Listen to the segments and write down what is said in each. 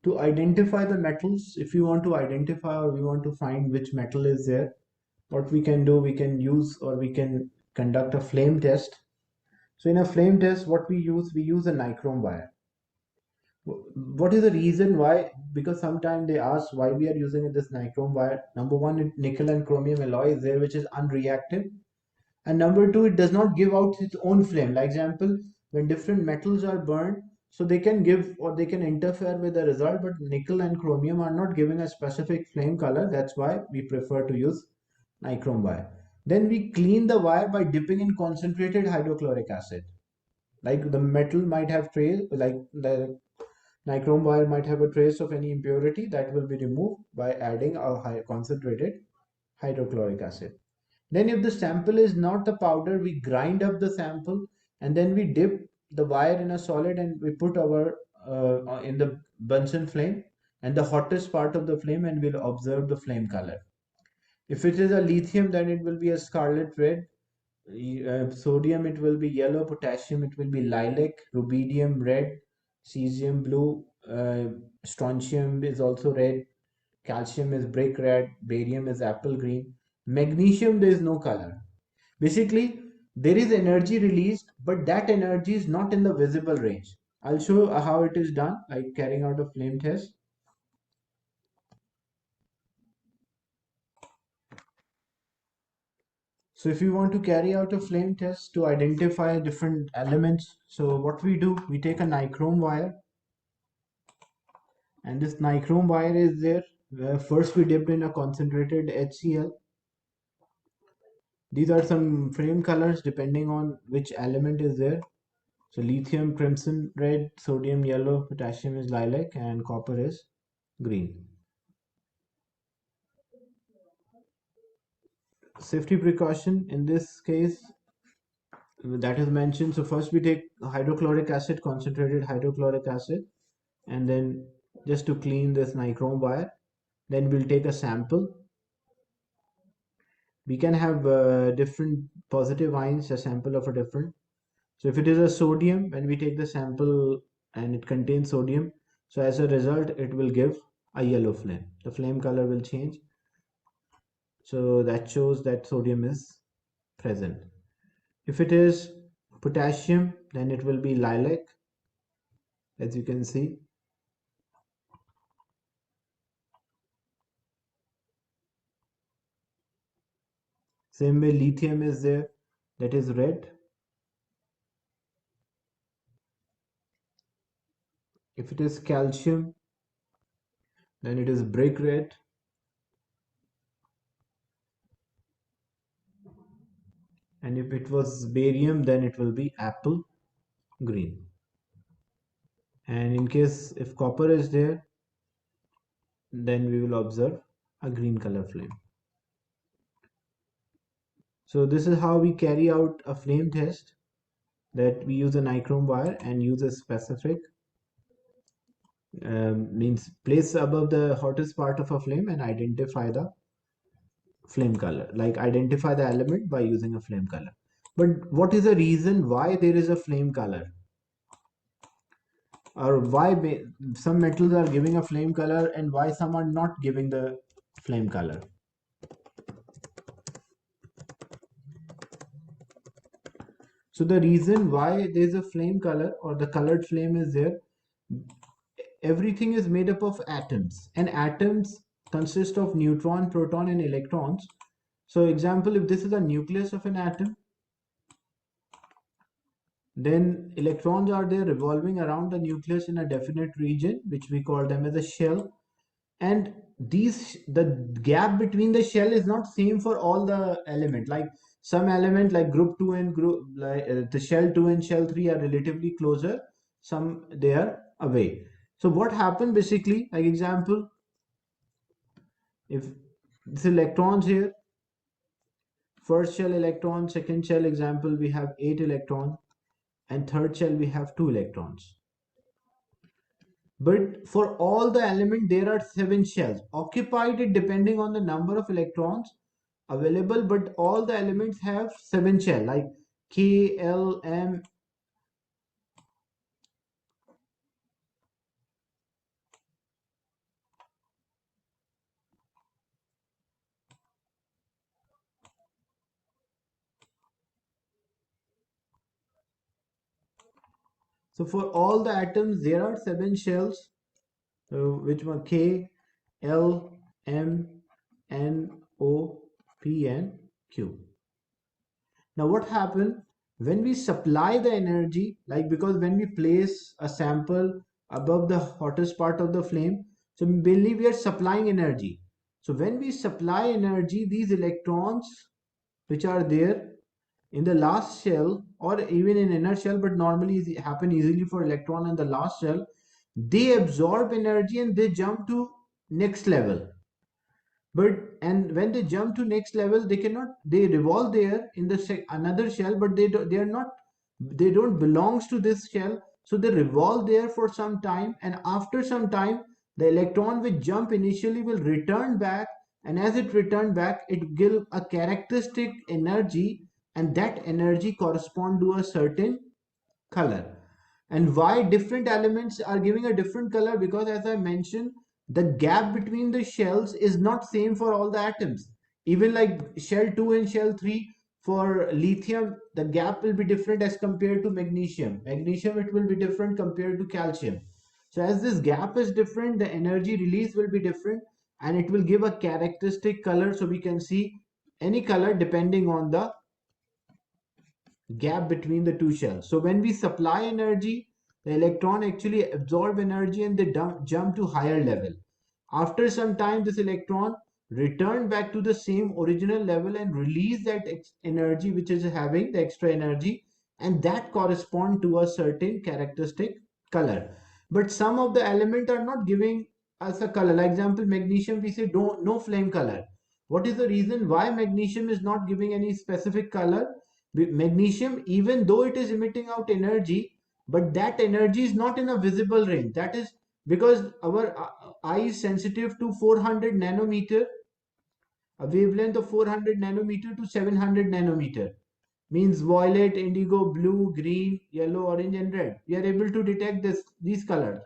To identify the metals, if you want to identify or we want to find which metal is there, what we can do, we can use or we can conduct a flame test. So in a flame test, what we use a nichrome wire. What is the reason why? Because sometimes they ask why we are using this nichrome wire. Number one, nickel and chromium alloy is there, which is unreactive. And number two, it does not give out its own flame. Like example, when different metals are burned, so they can give or they can interfere with the result, but nickel and chromium are not giving a specific flame color. That's why we prefer to use nichrome wire. Then we clean the wire by dipping in concentrated hydrochloric acid. Like the metal might have trace, like the nichrome wire might have a trace of any impurity that will be removed by adding a high concentrated hydrochloric acid. Then if the sample is not the powder, we grind up the sample and then we dip the wire in a solid and we put our in the Bunsen flame and the hottest part of the flame, and we'll observe the flame color. If it is a lithium, then it will be a scarlet red. Sodium, it will be yellow. Potassium, it will be lilac. Rubidium, red. Cesium, blue. Strontium is also red. Calcium is brick red. Barium is apple green. Magnesium, there is no color. Basically, there is energy released, but that energy is not in the visible range. I'll show how it is done, like carrying out a flame test. So if you want to carry out a flame test to identify different elements, so what we do, we take a nichrome wire, and this nichrome wire is there. First we dip in a concentrated HCl. These are some flame colors depending on which element is there. So lithium, crimson red, sodium yellow, potassium is lilac, and copper is green. Safety precaution in this case that is mentioned. So first we take hydrochloric acid, concentrated hydrochloric acid, and then just to clean this nichrome wire, then we'll take a sample. We can have different positive ions, a sample of a different. So if it is a sodium, when we take the sample and it contains sodium, so as a result it will give a yellow flame. The flame color will change, so that shows that sodium is present. If it is potassium, then it will be lilac, as you can see. Same way lithium is there, that is red. If it is calcium, then it is brick red. And if it was barium, then it will be apple green. And in case if copper is there, then we will observe a green color flame. So this is how we carry out a flame test, that we use a nichrome wire and use a specific means place above the hottest part of a flame and identify the flame color, like identify the element by using a flame color. But what is the reason why there is a flame color, or why some metals are giving a flame color and why some are not giving the flame color? So the reason why there is a flame color or the colored flame is there, everything is made up of atoms, and atoms consist of neutron, proton, and electrons. So example, if this is a nucleus of an atom, then electrons are there revolving around the nucleus in a definite region, which we call them as a shell. And the gap between the shell is not same for all the element. Like some element like group 2 and group like the shell 2 and shell 3 are relatively closer, some they are away. So what happened basically, like example, if this electrons here, first shell electron, second shell example, we have 8 electron, and third shell we have 2 electrons. But for all the element there are 7 shells occupied, it depending on the number of electrons available, but all the elements have 7 shell like K, L, M. So for all the atoms, there are 7 shells. So which one? K, L, M, N, O, P, and Q. Now what happens when we supply the energy, like because when we place a sample above the hottest part of the flame, so mainly we are supplying energy. So when we supply energy, these electrons which are there in the last shell or even in inner shell, but normally it happen easily for electron in the last shell, they absorb energy and they jump to next level. But and when they jump to next level, they cannot, they revolve there in the another shell, but they are not, they don't belongs to this shell. So they revolve there for some time, and after some time the electron which jump initially will return back, and as it return back it give a characteristic energy, and that energy correspond to a certain color. And why different elements are giving a different color? Because as I mentioned, the gap between the shells is not same for all the atoms. Even like shell 2 and shell 3, for lithium the gap will be different as compared to magnesium. Magnesium it will be different compared to calcium. So as this gap is different, the energy release will be different, and it will give a characteristic color. So we can see any color depending on the gap between the two shells. So when we supply energy, the electron actually absorb energy and they jump to higher level. After some time, this electron return back to the same original level and release that energy which is having the extra energy, and that correspond to a certain characteristic color. But some of the element are not giving us a color. Like example, magnesium, we say don't, no flame color. What is the reason why magnesium is not giving any specific color? Magnesium, even though it is emitting out energy, but that energy is not in a visible range. That is because our eye is sensitive to 400 nanometer, a wavelength of 400 nanometer to 700 nanometer, means violet, indigo, blue, green, yellow, orange, and red. We are able to detect these colors,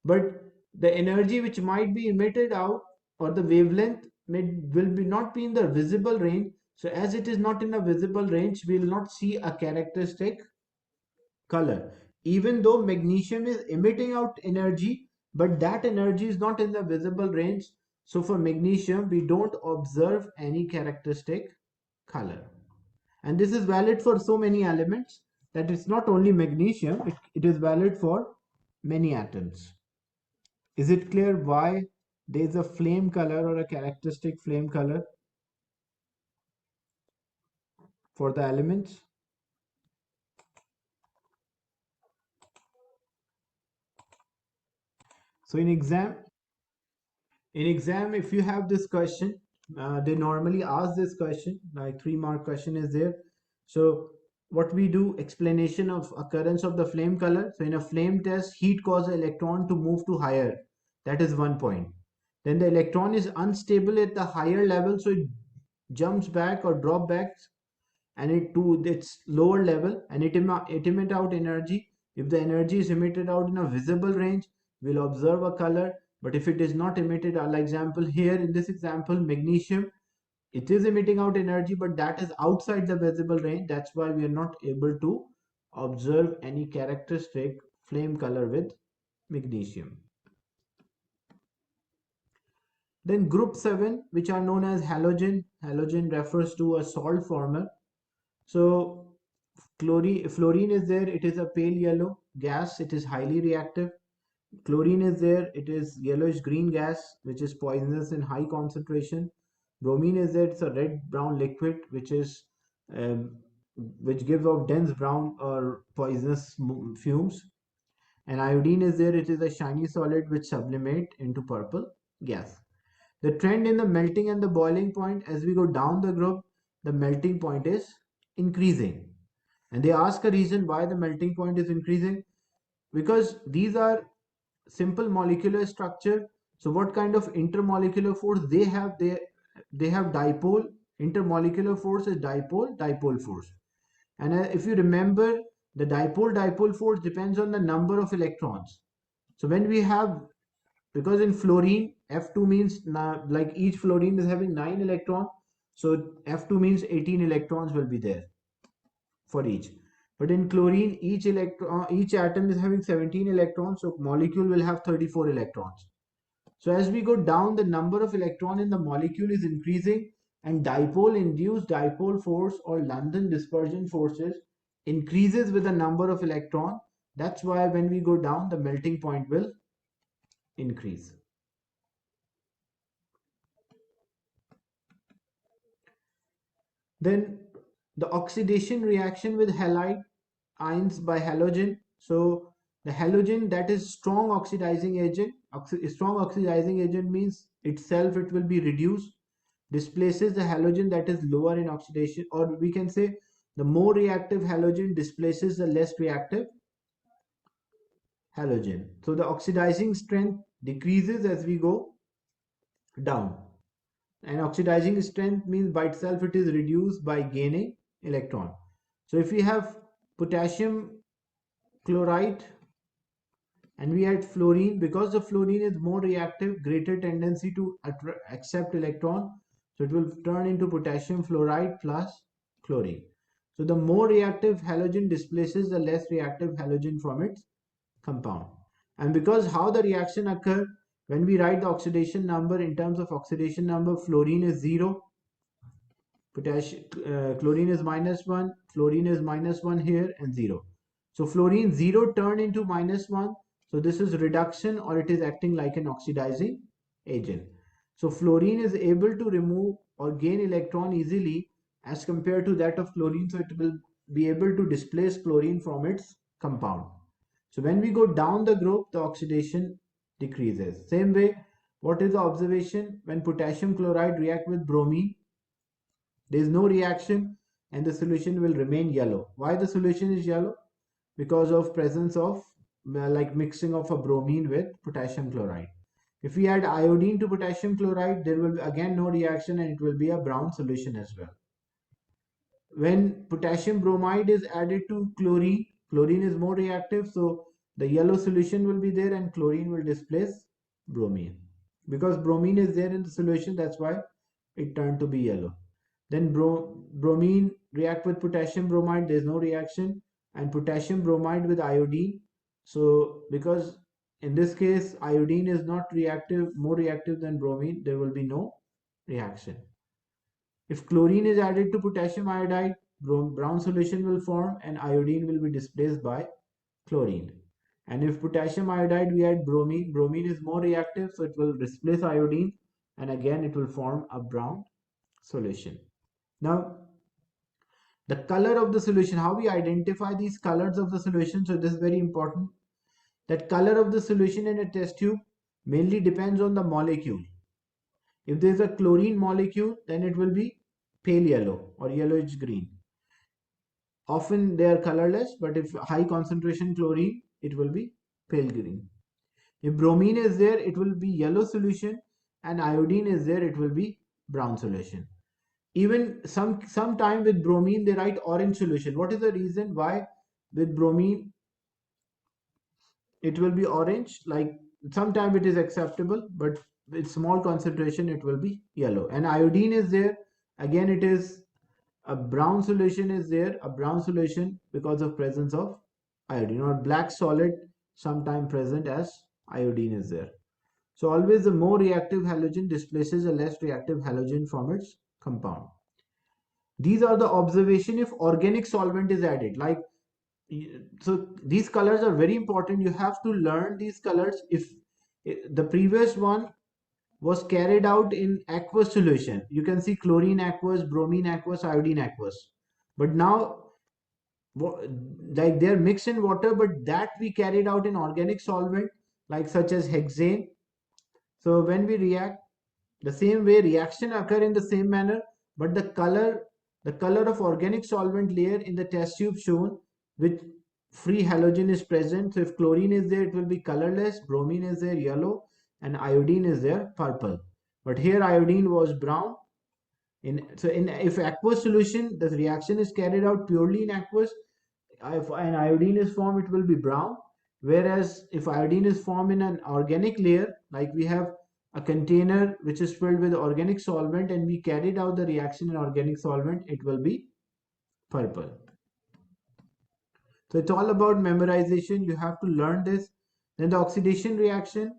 but the energy which might be emitted out, or the wavelength will be not be in the visible range. So as it is not in a visible range, we will not see a characteristic color, even though magnesium is emitting out energy, but that energy is not in the visible range. So for magnesium we don't observe any characteristic color. And this is valid for so many elements, that it's not only magnesium, it is valid for many atoms. Is it clear why there is a flame color or a characteristic flame color for the elements? So in exam, if you have this question, they normally ask this question, like 3 mark question is there. So what we do, explanation of occurrence of the flame color. So in a flame test, heat causes electron to move to higher. That is one point. Then the electron is unstable at the higher level, so it jumps back or drop back, and it to its lower level, and it emit out energy. If the energy is emitted out in a visible range, we'll observe a color. But if it is not emitted, like example here in this example, magnesium, it is emitting out energy, but that is outside the visible range. That's why we are not able to observe any characteristic flame color with magnesium. Then group 7, which are known as halogen. Halogen refers to a salt former. So fluorine is there, it is a pale yellow gas, it is highly reactive. Chlorine is there, it is yellowish green gas, which is poisonous in high concentration. Bromine is there, it's a red brown liquid, which is um, which gives off dense brown or poisonous fumes. And iodine is there, it is a shiny solid which sublimate into purple gas. The trend in the melting and the boiling point, as we go down the group, the melting point is increasing. And they ask a reason why the melting point is increasing, because these are simple molecular structure. So what kind of intermolecular force they have? They have dipole. Intermolecular force is dipole force. And if you remember, the dipole force depends on the number of electrons. So when we have, because in fluorine F2 means like each fluorine is having 9 electrons, so F2 means 18 electrons will be there for each. But in chlorine, each atom is having 17 electrons, so molecule will have 34 electrons. So as we go down, the number of electron in the molecule is increasing, and induced dipole force or London dispersion forces increases with the number of electron. That's why when we go down, the melting point will increase. Then the oxidation reaction with halide ions by halogen. So the halogen, that is strong oxidizing agent. Strong oxidizing agent means itself it will be reduced, displaces the halogen that is lower in oxidation, or we can say the more reactive halogen displaces the less reactive halogen. So the oxidizing strength decreases as we go down. And oxidizing strength means by itself it is reduced by gaining electron. So if we have potassium chloride and we add fluorine, because the fluorine is more reactive, greater tendency to accept electron, so it will turn into potassium fluoride plus chlorine. So the more reactive halogen displaces the less reactive halogen from its compound. And because how the reaction occur, when we write the oxidation number in terms of oxidation number, fluorine is 0, chlorine is -1, fluorine is -1 here, and 0. So fluorine 0 turn into -1. So this is reduction, or it is acting like an oxidizing agent. So fluorine is able to remove or gain electron easily as compared to that of chlorine. So it will be able to displace chlorine from its compound. So when we go down the group, the oxidation decreases. Same way, what is the observation? When potassium chloride react with bromine, there is no reaction and the solution will remain yellow. Why the solution is yellow? Because of presence of like mixing of a bromine with potassium chloride. If we add iodine to potassium chloride, there will be again no reaction and it will be a brown solution as well. When potassium bromide is added to chlorine, chlorine is more reactive, so the yellow solution will be there and chlorine will displace bromine. Because bromine is there in the solution, that's why it turned to be yellow. Then bromine react with potassium bromide, there's no reaction, and potassium bromide with iodine. So because in this case iodine is not reactive, more reactive than bromine, there will be no reaction. If chlorine is added to potassium iodide, brown solution will form and iodine will be displaced by chlorine. And if potassium iodide we add bromine, bromine is more reactive, so it will displace iodine and again it will form a brown solution. Now, the color of the solution, how we identify these colors of the solution. So this is very important. That color of the solution in a test tube mainly depends on the molecule. If there is a chlorine molecule, then it will be pale yellow or yellowish green. Often they are colorless, but if high concentration chlorine, it will be pale green. If bromine is there, it will be yellow solution, and iodine is there, it will be brown solution. Even sometime with bromine they write orange solution. What is the reason why with bromine it will be orange? Like sometime it is acceptable, but with small concentration it will be yellow. And iodine is there, again it is a brown solution is there, a brown solution because of presence of iodine, or black solid sometime present as iodine is there. So always the more reactive halogen displaces a less reactive halogen from its compound. These are the observation if organic solvent is added. Like, so these colors are very important. You have to learn these colors. If the previous one was carried out in aqueous solution, you can see chlorine aqueous, bromine aqueous, iodine aqueous. But now, like they're mixed in water, but that we carried out in organic solvent, like such as hexane. So when we react, the same way reaction occur in the same manner, but the color of organic solvent layer in the test tube shown with free halogen is present. So if chlorine is there, it will be colorless, bromine is there yellow, and iodine is there purple. But here iodine was brown. If aqueous solution, the reaction is carried out purely in aqueous, if an iodine is formed, it will be brown. Whereas if iodine is formed in an organic layer, like we have a container which is filled with organic solvent and we carried out the reaction in organic solvent, it will be purple. So it's all about memorization. You have to learn this. Then the oxidation reaction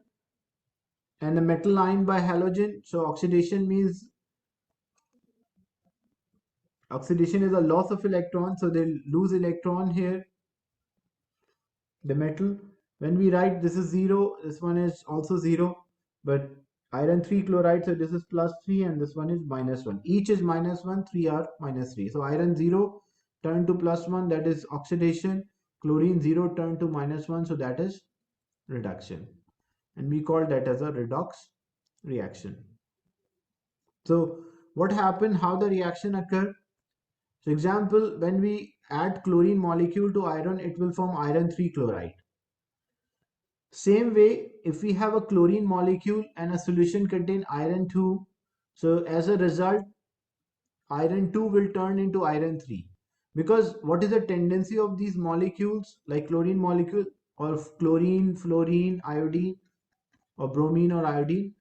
and the metal ion by halogen. So oxidation is a loss of electron. So they lose electron here. The metal, when we write this is 0, this one is also 0, but iron 3 chloride, so this is plus 3 and this one is minus 1. Each is minus 1, 3 are minus 3. So iron 0 turn to plus 1, that is oxidation. Chlorine 0 turn to minus 1, so that is reduction. And we call that as a redox reaction. So what happened, how the reaction occurred? So example, when we add chlorine molecule to iron, it will form iron 3 chloride. Same way, if we have a chlorine molecule and a solution contain iron 2, so as a result, iron 2 will turn into iron 3. Because what is the tendency of these molecules, like chlorine molecule or chlorine, fluorine, iodine, or bromine or iodine?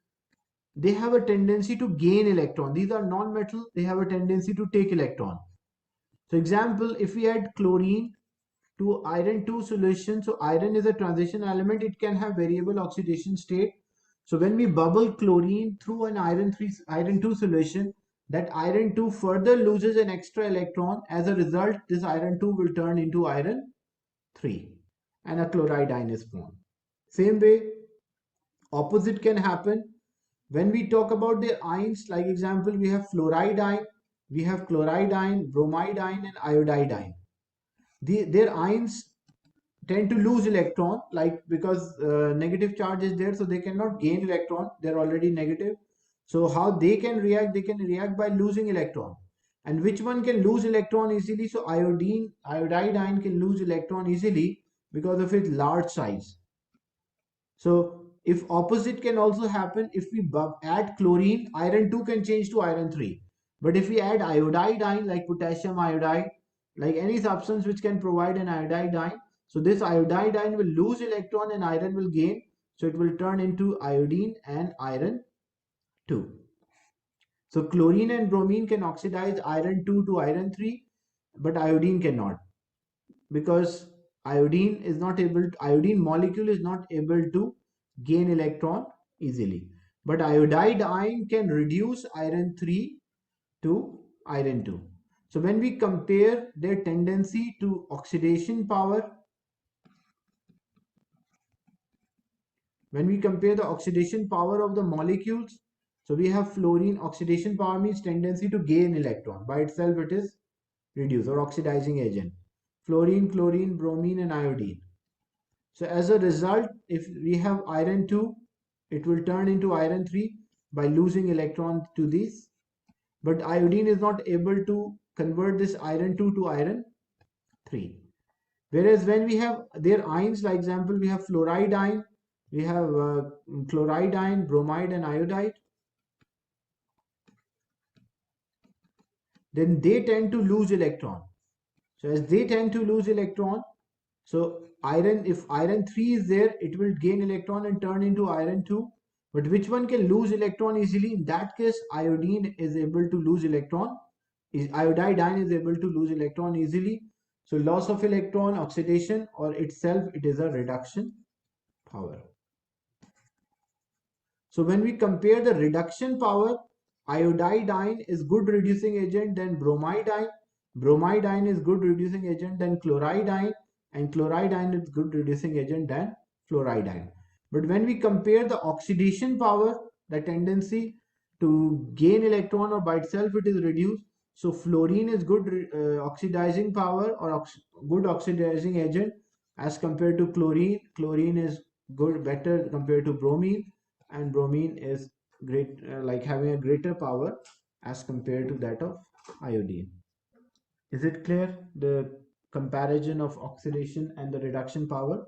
They have a tendency to gain electron. These are non-metal, they have a tendency to take electron. So example, if we add chlorine to iron 2 solution, so iron is a transition element, it can have variable oxidation state. So when we bubble chlorine through an iron 2 solution, that iron 2 further loses an extra electron. As a result, this iron 2 will turn into iron 3 and a chloride ion is formed. Same way, opposite can happen. When we talk about the ions, like example, we have fluoride ion, we have chloride ion, bromide ion, and iodide ion. Their ions tend to lose electron, like because negative charge is there, so they cannot gain electron, they're already negative. So how they can react? They can react by losing electron. And which one can lose electron easily? So iodide ion can lose electron easily because of its large size. So if opposite can also happen, if we add chlorine, iron 2 can change to iron 3. But if we add iodide ion like potassium iodide, like any substance which can provide an iodide ion, so this iodide ion will lose electron and iron will gain. So it will turn into iodine and iron 2. So chlorine and bromine can oxidize iron 2 to iron 3, but iodine cannot, because iodine molecule is not able to gain electron easily. But iodide ion can reduce iron 3 to iron 2. So when we compare their tendency to oxidation power, when we compare the oxidation power of the molecules, so we have fluorine. Oxidation power means tendency to gain electron. By itself it is reduced or oxidizing agent. Fluorine, chlorine, bromine and iodine. So as a result, if we have iron 2, it will turn into iron 3 by losing electron to these. But iodine is not able to convert this iron 2 to iron 3. Whereas when we have their ions, like example, we have fluoride ion, we have chloride ion, bromide and iodide, then they tend to lose electron. So as they tend to lose electron, so if iron 3 is there, it will gain electron and turn into iron 2. But which one can lose electron easily? In that case, iodine is able to lose electron. Iodide ion is able to lose electron easily. So loss of electron, oxidation, or itself, it is a reduction power. So when we compare the reduction power, iodide ion is good reducing agent than bromide ion. Bromide ion is good reducing agent than chloride ion, and chloride ion is good reducing agent than fluoride ion. But when we compare the oxidation power, the tendency to gain electron or by itself it is reduced. So fluorine is good oxidizing power or good oxidizing agent as compared to chlorine. Chlorine is better compared to bromine, and bromine is great, like having a greater power as compared to that of iodine. Is it clear, the comparison of oxidation and the reduction power?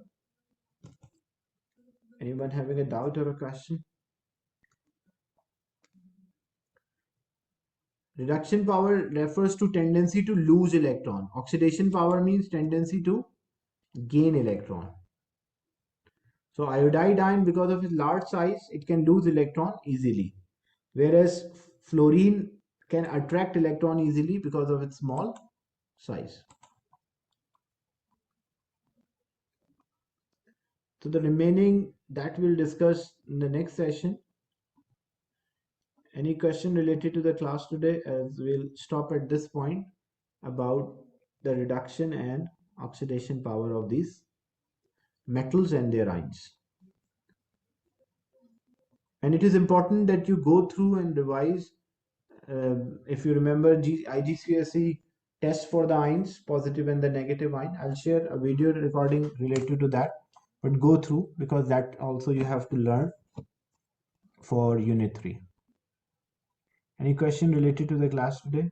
Anyone having a doubt or a question? Reduction power refers to tendency to lose electron. Oxidation power means tendency to gain electron. So iodide ion, because of its large size, it can lose electron easily, whereas fluorine can attract electron easily because of its small size. So the remaining that we'll discuss in the next session. Any question related to the class today, as we'll stop at this point about the reduction and oxidation power of these metals and their ions. And it is important that you go through and revise. If you remember IGCSE test for the ions, positive and the negative ion, I'll share a video recording related to that, but go through because that also you have to learn for unit 3. Any question related to the class today?